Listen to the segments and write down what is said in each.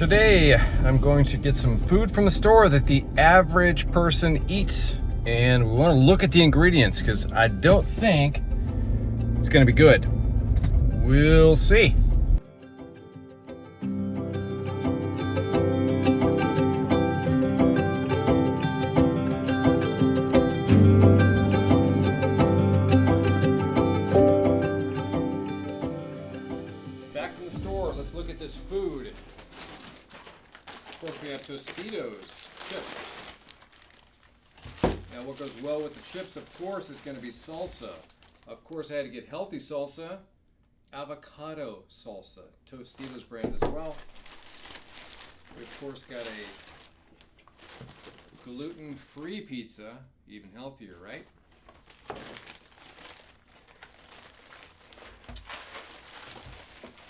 Today, I'm going to get some food from the store that the average person eats, and we want to look at the ingredients because I don't think it's going to be good. We'll see. Back from the store, let's look at this food. Of course, we have Tostitos, chips. Now what goes well with the chips, of course, is going to be salsa. Of course, I had to get healthy salsa, avocado salsa, Tostitos brand as well. We, of course, got a gluten-free pizza, even healthier, right?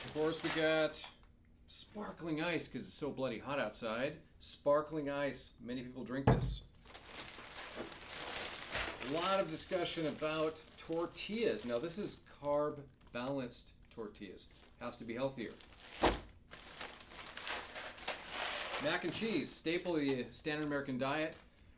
Of course, we got sparkling ice because it's so bloody hot outside. Sparkling ice. Many people drink this. A lot of discussion about tortillas. Now, this is carb balanced tortillas. Has to be healthier. Mac and cheese, staple of the standard American diet.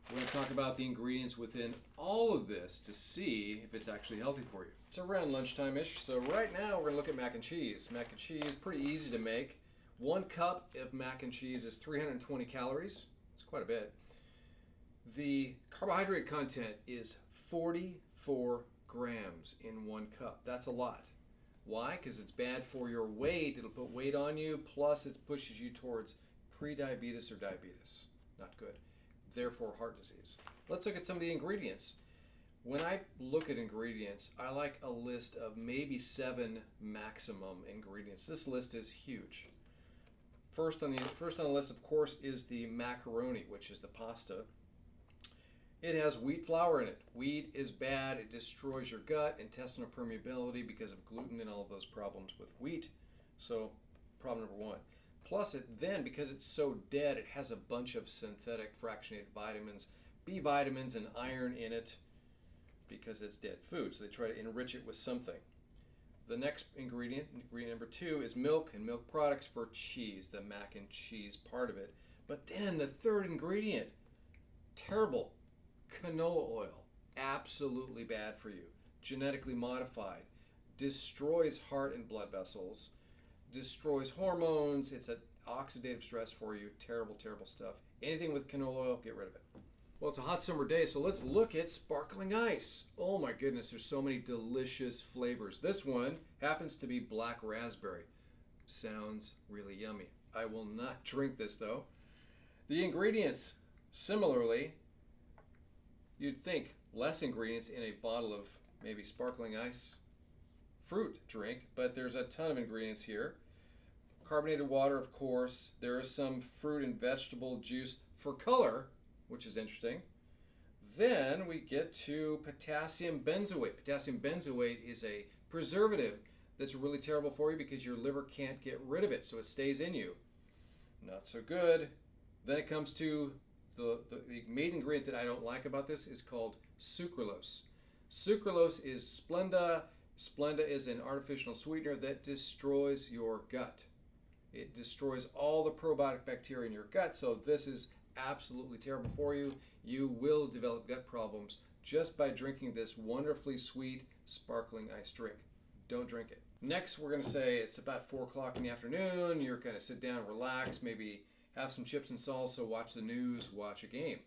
We're going to talk about the ingredients within all of this to see if it's actually healthy for you. It's around lunchtime-ish, so right now we're going to look at mac and cheese. Mac and cheese, pretty easy to make. 1 cup of mac and cheese is 320 calories. It's quite a bit. The carbohydrate content is 44 grams in 1 cup. That's a lot. Why? Because it's bad for your weight. It'll put weight on you, plus it pushes you towards pre-diabetes or diabetes. Not good. Therefore, heart disease. Let's look at some of the ingredients. When I look at ingredients, I like a list of maybe 7 maximum ingredients. This list is huge. First on the list, of course, is the macaroni, which is the pasta. It has wheat flour in it. Wheat is bad. It destroys your gut, intestinal permeability because of gluten and all of those problems with wheat. So, problem number 1. Plus, because it's so dead, it has a bunch of synthetic fractionated vitamins, B vitamins, and iron in it because it's dead food. So they try to enrich it with something. The next ingredient number 2, is milk and milk products for cheese, the mac and cheese part of it. But then the third ingredient, terrible, canola oil, absolutely bad for you, genetically modified, destroys heart and blood vessels, destroys hormones, it's an oxidative stress for you, terrible, terrible stuff. Anything with canola oil, get rid of it. Well, it's a hot summer day, so let's look at sparkling ice. Oh my goodness, there's so many delicious flavors. This one happens to be black raspberry. Sounds really yummy. I will not drink this though. The ingredients, similarly, you'd think less ingredients in a bottle of maybe sparkling ice fruit drink, but there's a ton of ingredients here. Carbonated water, of course. There is some fruit and vegetable juice for color, which is interesting. Then we get to potassium benzoate. Potassium benzoate is a preservative that's really terrible for you because your liver can't get rid of it, so it stays in you. Not so good. Then it comes to the main ingredient that I don't like about this is called sucralose. Sucralose is Splenda. Splenda is an artificial sweetener that destroys your gut. It destroys all the probiotic bacteria in your gut, so this is absolutely terrible for you. You will develop gut problems just by drinking this wonderfully sweet sparkling ice drink. Don't drink it. Next, we're going to say it's about 4 o'clock in the afternoon. You're going to sit down, relax, maybe have some chips and salsa, watch the news, watch a game.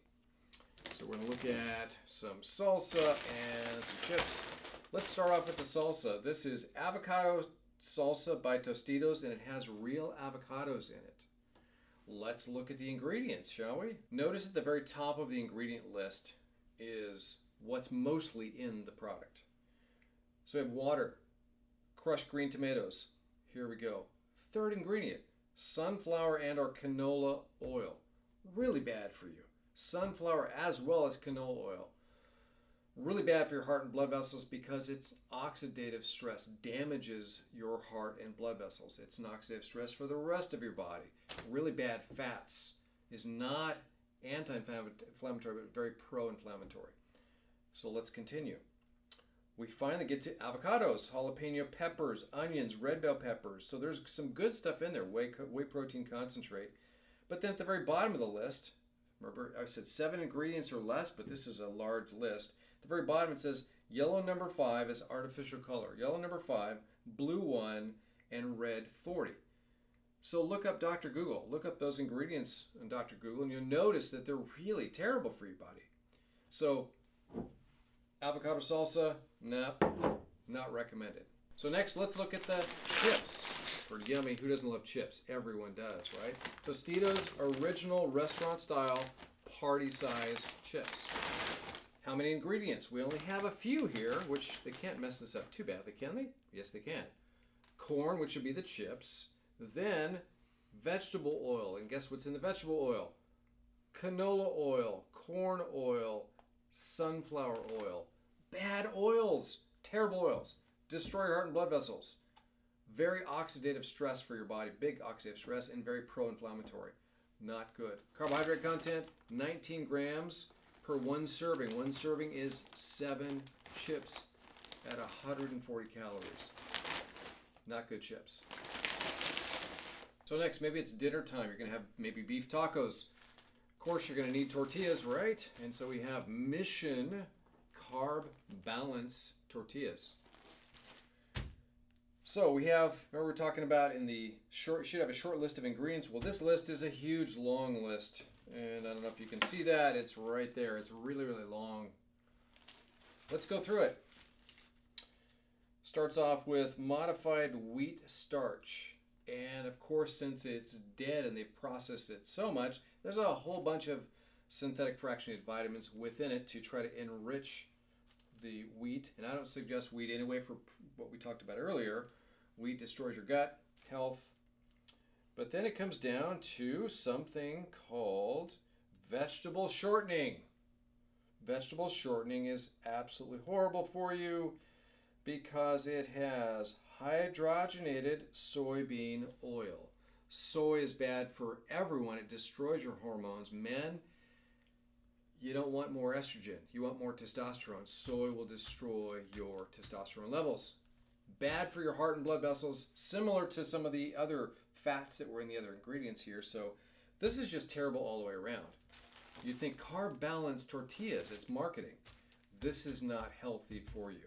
So we're going to look at some salsa and some chips. Let's start off with the salsa. This is Avocado Salsa by Tostitos, and it has real avocados in it. Let's look at the ingredients, shall we? Notice at the very top of the ingredient list is what's mostly in the product. So we have water, crushed green tomatoes. Here we go. Third ingredient, sunflower and or canola oil. Really bad for you. Sunflower as well as canola oil. Really bad for your heart and blood vessels because it's oxidative stress, damages your heart and blood vessels. It's an oxidative stress for the rest of your body. Really bad fats is not anti-inflammatory, but very pro-inflammatory. So let's continue. we finally get to avocados, jalapeno peppers, onions, red bell peppers. So there's some good stuff in there, whey protein concentrate. But then at the very bottom of the list, remember I said 7 ingredients or less, but this is a large list. At the very bottom it says yellow number 5 is artificial color. Yellow number 5, blue 1, and red 40. So look up Dr. Google. Look up those ingredients in Dr. Google, and you'll notice that they're really terrible for your body. So avocado salsa, no, not recommended. So next, let's look at the chips. Pretty yummy. Who doesn't love chips? Everyone does, right? Tostitos original restaurant style party size chips. How many ingredients? We only have a few here, which they can't mess this up too badly, can they? Yes, they can. Corn, which would be the chips. Then vegetable oil. And guess what's in the vegetable oil? Canola oil, corn oil, sunflower oil. Bad oils, terrible oils, destroy your heart and blood vessels. Very oxidative stress for your body, big oxidative stress, and very pro-inflammatory. Not good. Carbohydrate content, 19 grams per 1 serving. 1 serving is 7 chips at 140 calories. Not good chips. So next, maybe it's dinner time. You're going to have maybe beef tacos. Of course, you're going to need tortillas, right? And so we have Mission Carb Balance tortillas. So we have, remember we were talking about in the short, should have a short list of ingredients. Well, this list is a huge, long list. And I don't know if you can see that. It's right there. It's really, really long. Let's go through it. Starts off with modified wheat starch. And of course, since it's dead and they've processed it so much, there's a whole bunch of synthetic fractionated vitamins within it to try to enrich the wheat. And I don't suggest wheat anyway for what we talked about earlier. Wheat destroys your gut health. But then it comes down to something called vegetable shortening. Vegetable shortening is absolutely horrible for you because it has hydrogenated soybean oil. Soy is bad for everyone. It destroys your hormones. Men, you don't want more estrogen. You want more testosterone. Soy will destroy your testosterone levels. Bad for your heart and blood vessels, similar to some of the other fats that were in the other ingredients here. So this is just terrible all the way around. You think carb balanced tortillas, it's marketing. This is not healthy for you.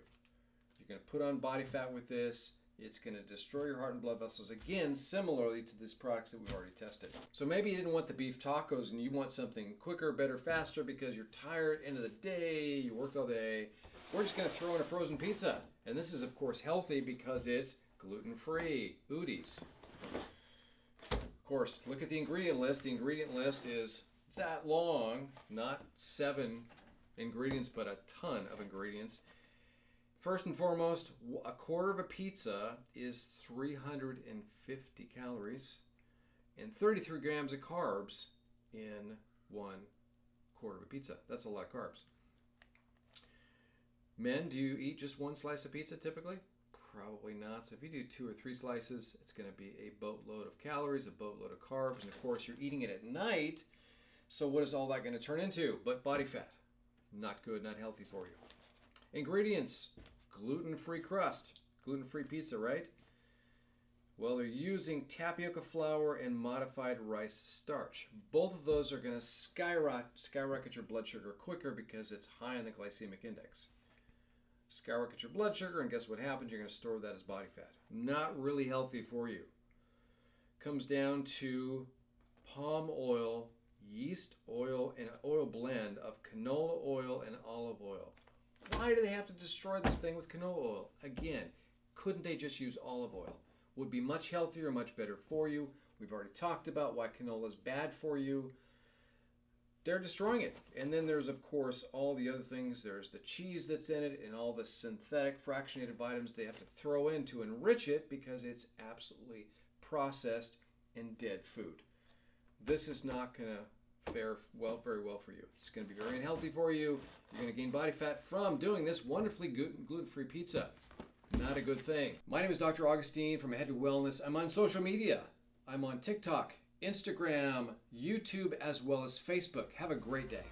You're going to put on body fat with this. It's going to destroy your heart and blood vessels, again, similarly to these products that we've already tested. So maybe you didn't want the beef tacos and you want something quicker, better, faster because you're tired, end of the day, you worked all day. We're just going to throw in a frozen pizza. And this is, of course, healthy because it's gluten-free. Udis. Of course, look at the ingredient list. The ingredient list is that long, not 7 ingredients, but a ton of ingredients. First and foremost, a quarter of a pizza is 350 calories and 33 grams of carbs in 1 quarter of a pizza. That's a lot of carbs. Men, do you eat just 1 slice of pizza typically? Probably not. So if you do 2 or 3 slices, it's going to be a boatload of calories, a boatload of carbs, and of course you're eating it at night. So what is all that going to turn into? But body fat. Not good, not healthy for you. Ingredients, gluten-free crust, gluten-free pizza, right? Well, they're using tapioca flour and modified rice starch. Both of those are going to skyrocket your blood sugar quicker because it's high on the glycemic index. Skyrocket your blood sugar, and guess what happens? You're going to store that as body fat. Not really healthy for you. Comes down to palm oil, yeast oil, and an oil blend of canola oil and olive oil. Why do they have to destroy this thing with canola oil? Again, couldn't they just use olive oil? Would be much healthier, much better for you. We've already talked about why canola is bad for you. They're destroying it. And then there's, of course, all the other things. There's the cheese that's in it and all the synthetic fractionated vitamins they have to throw in to enrich it because it's absolutely processed and dead food. This is not going to fare very well for you. It's going to be very unhealthy for you. You're going to gain body fat from doing this wonderfully gluten-free pizza. Not a good thing. My name is Dr. Augustine from Head to Wellness. I'm on social media. I'm on TikTok, Instagram, YouTube, as well as Facebook. Have a great day.